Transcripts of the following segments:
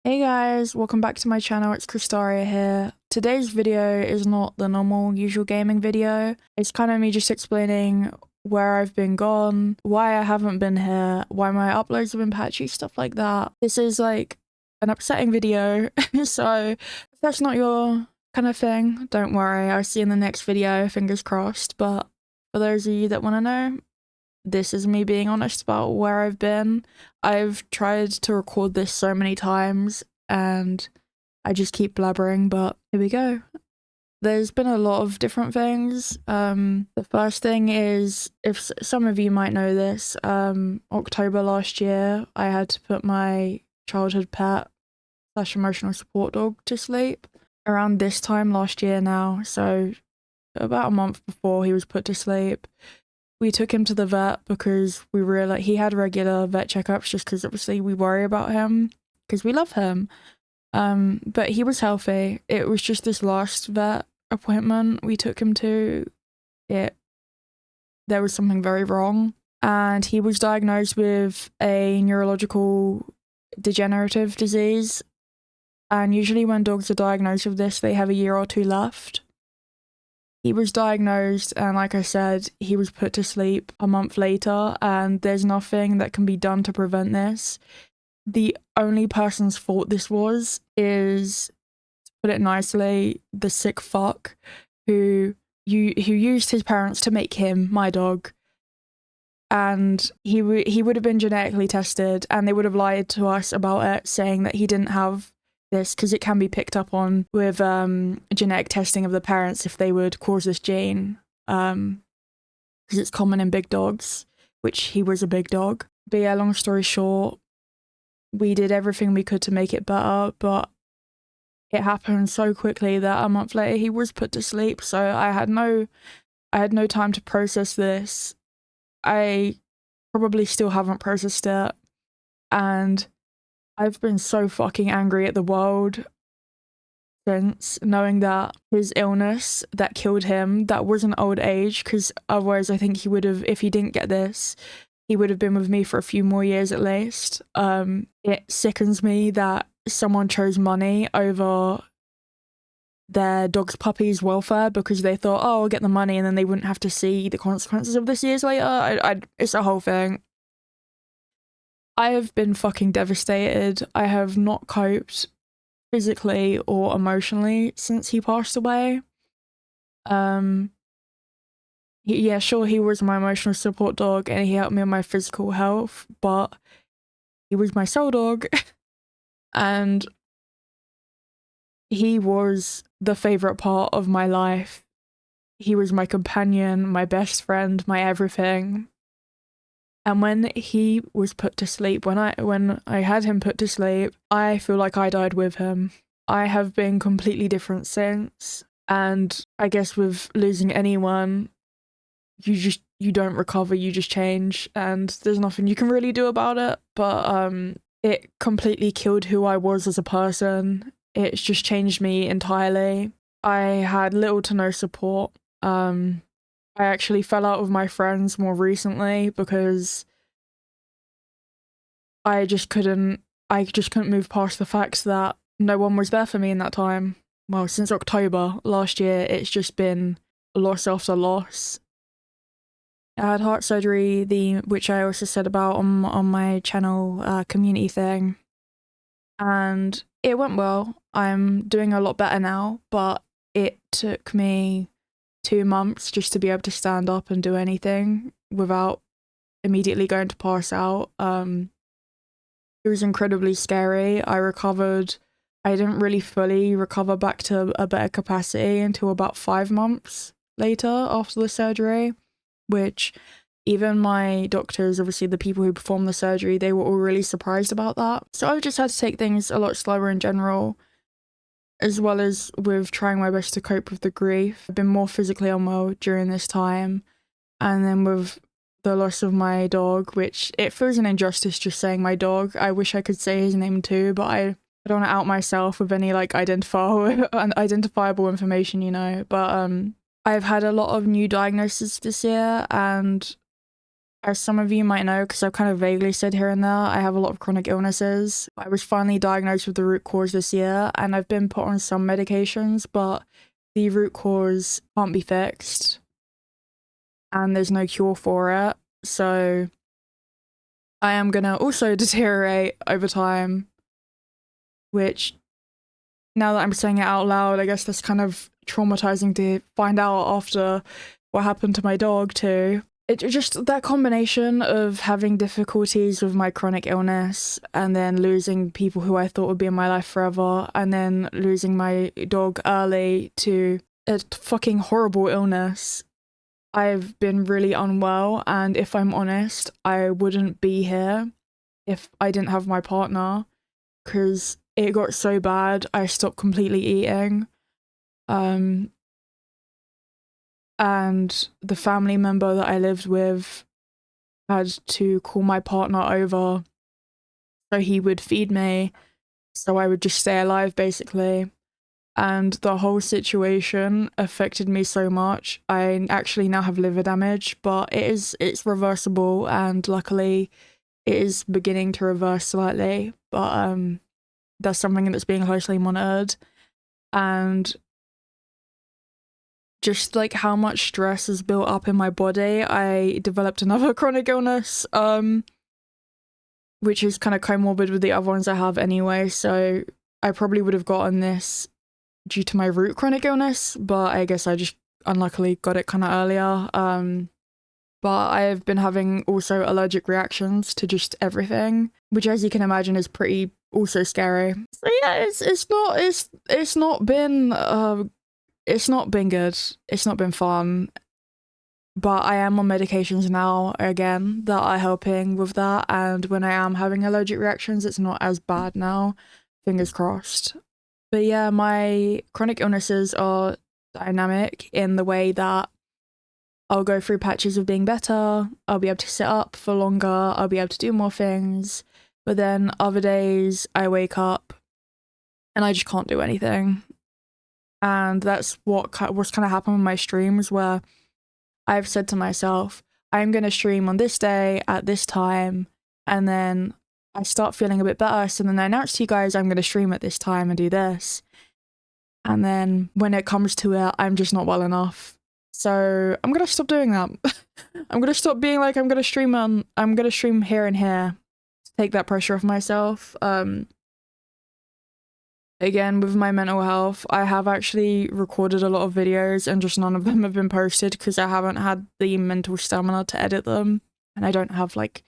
Hey guys, welcome back to my channel. It's Crystaria here. Today's video is not the normal usual gaming video. It's kind of me just explaining where I've been gone, why I haven't been here, why my uploads have been patchy, stuff like that. This is like an upsetting video, so if that's not your kind of thing, don't worry. I'll see you in the next video, fingers crossed. But for those of you that want to know, this is me being honest about where I've been. I've tried to record this so many times and I just keep blabbering, but here we go. There's been a lot of different things. The first thing is, if some of you might know this, October last year, I had to put my childhood pet / emotional support dog to sleep. Around this time last year now, so about a month before he was put to sleep, we took him to the vet because we realized he had regular vet checkups just because obviously we worry about him because we love him. But he was healthy. It was just this last vet appointment we took him to. There was something very wrong, and he was diagnosed with a neurological degenerative disease. And usually when dogs are diagnosed with this, they have a year or two left. He was diagnosed, and like I said, he was put to sleep a month later, and there's nothing that can be done to prevent this. The only person's fault this was is, to put it nicely, the sick fuck who used his parents to make him my dog. And he would have been genetically tested, and they would have lied to us about it, saying that he didn't have this because it can be picked up on with genetic testing of the parents if they would cause this gene, because it's common in big dogs, which he was a big dog. But yeah, long story short, we did everything we could to make it better, but it happened so quickly that a month later he was put to sleep. So I had no time to process this. I probably still haven't processed it, and I've been so fucking angry at the world since, knowing that his illness that killed him, that wasn't old age, because otherwise I think he would have, if he didn't get this, he would have been with me for a few more years at least. It sickens me that someone chose money over their dog's puppy's welfare because they thought, oh, I'll get the money and then they wouldn't have to see the consequences of this years later. It's a whole thing. I have been fucking devastated. I have not coped physically or emotionally since he passed away. Yeah, sure, he was my emotional support dog and he helped me with my physical health, but he was my soul dog. And he was the favorite part of my life. He was my companion, my best friend, my everything. And when he was put to sleep, when I had him put to sleep, I feel like I died with him. I have been completely different since. And I guess with losing anyone, you don't recover, you just change, and there's nothing you can really do about it. But it completely killed who I was as a person. It's just changed me entirely. I had little to no support. I actually fell out with my friends more recently because I just couldn't move past the fact that no one was there for me in that time. Well, since October last year, it's just been loss after loss. I had heart surgery, which I also said about on my channel community thing, and it went well. I'm doing a lot better now, but it took me 2 months just to be able to stand up and do anything without immediately going to pass out. It was incredibly scary. I recovered. I didn't really fully recover back to a better capacity until about 5 months later after the surgery, which even my doctors, obviously the people who performed the surgery, they were all really surprised about that. So I've just had to take things a lot slower in general, as well as with trying my best to cope with the grief. I've been more physically unwell during this time, and then with the loss of my dog, which it feels an injustice just saying my dog. I wish I could say his name too, but I don't want to out myself with any like identifiable information, you know. But I've had a lot of new diagnoses this year, and As some of you might know, because I've kind of vaguely said here and there, I have a lot of chronic illnesses. I was finally diagnosed with the root cause this year, and I've been put on some medications, but the root cause can't be fixed, and there's no cure for it. So I am gonna also deteriorate over time, which, now that I'm saying it out loud, I guess that's kind of traumatizing to find out after what happened to my dog too. It just, that combination of having difficulties with my chronic illness and then losing people who I thought would be in my life forever, and then losing my dog early to a fucking horrible illness. I've been really unwell, and if I'm honest, I wouldn't be here if I didn't have my partner, because it got so bad I stopped completely eating. And the family member that I lived with had to call my partner over so he would feed me, so I would just stay alive basically. And the whole situation affected me so much. I actually now have liver damage, but it's reversible, and luckily it is beginning to reverse slightly, but that's something that's being closely monitored. And just like how much stress is built up in my body, I developed another chronic illness, which is kind of comorbid with the other ones I have anyway, so I probably would have gotten this due to my root chronic illness, but I guess I just unluckily got it kind of earlier. But I've been having also allergic reactions to just everything, which, as you can imagine, is pretty also scary. So yeah, it's not been good. It's not been fun. But I am on medications now again that are helping with that, and when I am having allergic reactions, it's not as bad now. Fingers crossed. But yeah, my chronic illnesses are dynamic in the way that I'll go through patches of being better, I'll be able to sit up for longer, I'll be able to do more things, but then other days I wake up and I just can't do anything. And that's what's kind of happened with my streams, where I've said to myself, I'm going to stream on this day at this time, and then I start feeling a bit better, so then I announce to you guys I'm going to stream at this time and do this. And then when it comes to it, I'm just not well enough. So I'm going to stop doing that. I'm going to stop being like, I'm going to stream here and here to take that pressure off myself. Again, with my mental health, I have actually recorded a lot of videos and just none of them have been posted because I haven't had the mental stamina to edit them. And I don't have like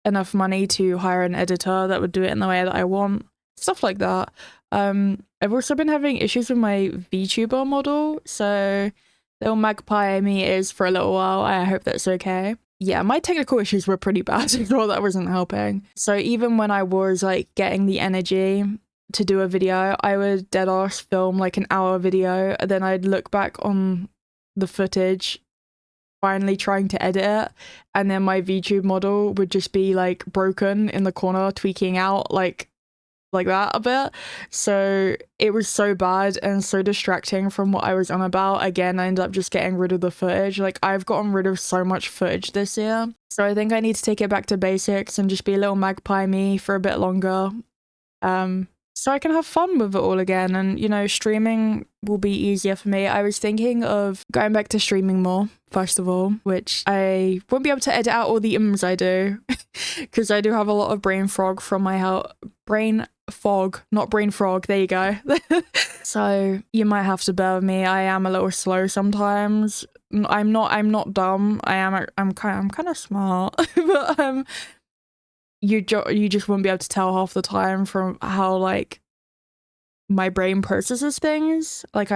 enough money to hire an editor that would do it in the way that I want. Stuff like that. I've also been having issues with my VTuber model, so they'll magpie me ears for a little while. I hope that's okay. Yeah, my technical issues were pretty bad as well. That wasn't helping. So even when I was like getting the energy to do a video, I would dead ass film like an hour video, and then I'd look back on the footage finally trying to edit it, and then my VTube model would just be like broken in the corner, tweaking out like that a bit. So it was so bad and so distracting from what I was on about. Again, I ended up just getting rid of the footage. Like, I've gotten rid of so much footage this year, so I think I need to take it back to basics and just be a little magpie me for a bit longer, so I can have fun with it all again. And, you know, streaming will be easier for me. I was thinking of going back to streaming more, first of all, which I won't be able to edit out all the ums I do because I do have a lot of brain fog from my health. Brain fog, not brain frog. There you go. So you might have to bear with me. I am a little slow sometimes. I'm not dumb. I'm kind of smart, but you just won't be able to tell half the time from how like my brain processes things. Like,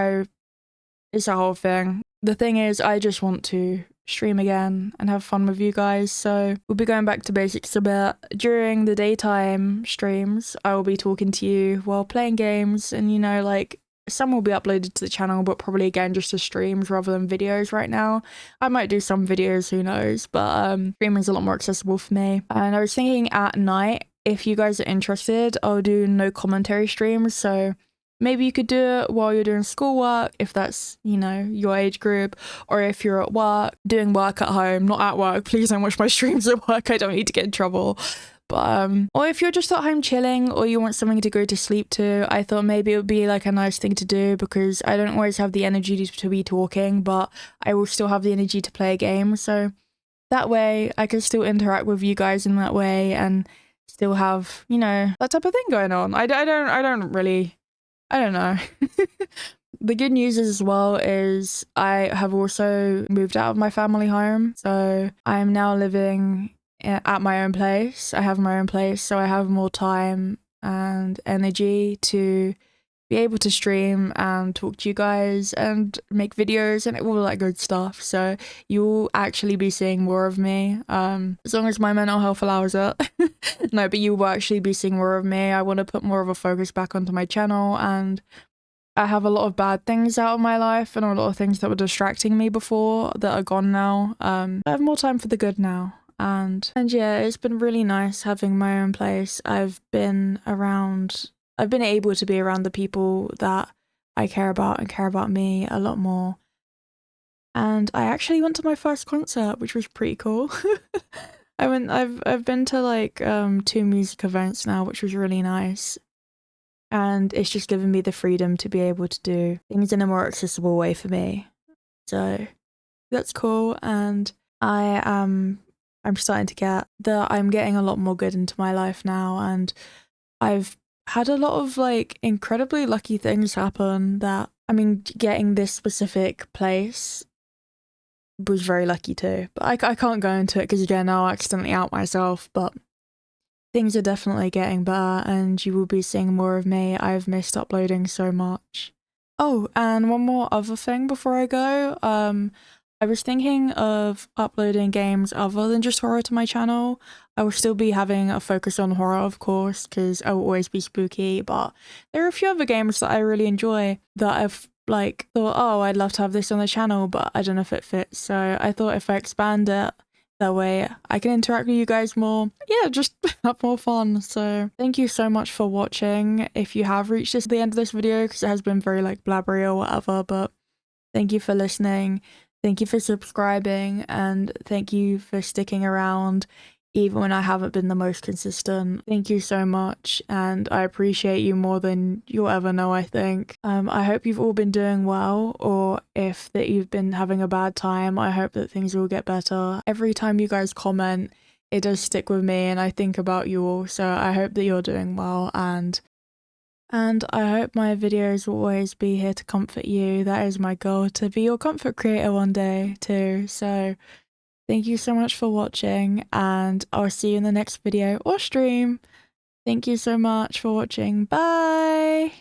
it's a whole thing. The thing is, I just want to stream again and have fun with you guys, so we'll be going back to basics a bit. During the daytime streams, I will be talking to you while playing games, and, you know, like, some will be uploaded to the channel, but probably again just as streams rather than videos right now. I might do some videos, who knows, but streaming's a lot more accessible for me. And I was thinking at night, if you guys are interested, I'll do no commentary streams, so maybe you could do it while you're doing schoolwork, if that's, you know, your age group, or if you're at work, doing work at home, not at work. Please don't watch my streams at work. I don't need to get in trouble. But or if you're just at home chilling or you want something to go to sleep to, I thought maybe it would be like a nice thing to do, because I don't always have the energy to be talking, but I will still have the energy to play a game. So that way I can still interact with you guys in that way and still have, you know, that type of thing going on. I don't know. The good news as well is I have also moved out of my family home. So I'm now living at my own place. I have my own place, so I have more time and energy to be able to stream and talk to you guys and make videos and all that good stuff. So you'll actually be seeing more of me, as long as my mental health allows it. No, but you will actually be seeing more of me. I want to put more of a focus back onto my channel, and I have a lot of bad things out of my life and a lot of things that were distracting me before that are gone now. I have more time for the good now. And yeah, it's been really nice having my own place. I've been able to be around the people that I care about and care about me a lot more. And I actually went to my first concert, which was pretty cool. I've been to like 2 music events now, which was really nice. And it's just given me the freedom to be able to do things in a more accessible way for me. So that's cool. And I'm starting to get that I'm getting a lot more good into my life now, and I've had a lot of like incredibly lucky things happen. That, I mean, getting this specific place was very lucky too, but I can't go into it because again I'll accidentally out myself. But things are definitely getting better and you will be seeing more of me. I've missed uploading so much. Oh, and one more other thing before I go. I was thinking of uploading games other than just horror to my channel. I will still be having a focus on horror, of course, because I will always be spooky, but there are a few other games that I really enjoy that I've like thought, oh, I'd love to have this on the channel, but I don't know if it fits. So I thought if I expand it, that way I can interact with you guys more. Yeah, just have more fun. So thank you so much for watching. If you have reached the end of this video, because it has been very like blabbery or whatever, but thank you for listening. Thank you for subscribing, and thank you for sticking around even when I haven't been the most consistent. Thank you so much, and I appreciate you more than you'll ever know, I think. I hope you've all been doing well, or if that you've been having a bad time, I hope that things will get better. Every time you guys comment, it does stick with me, and I think about you all, so I hope that you're doing well, and I hope my videos will always be here to comfort you. That is my goal, to be your comfort creator one day too. So thank you so much for watching, and I'll see you in the next video or stream. Thank you so much for watching. Bye!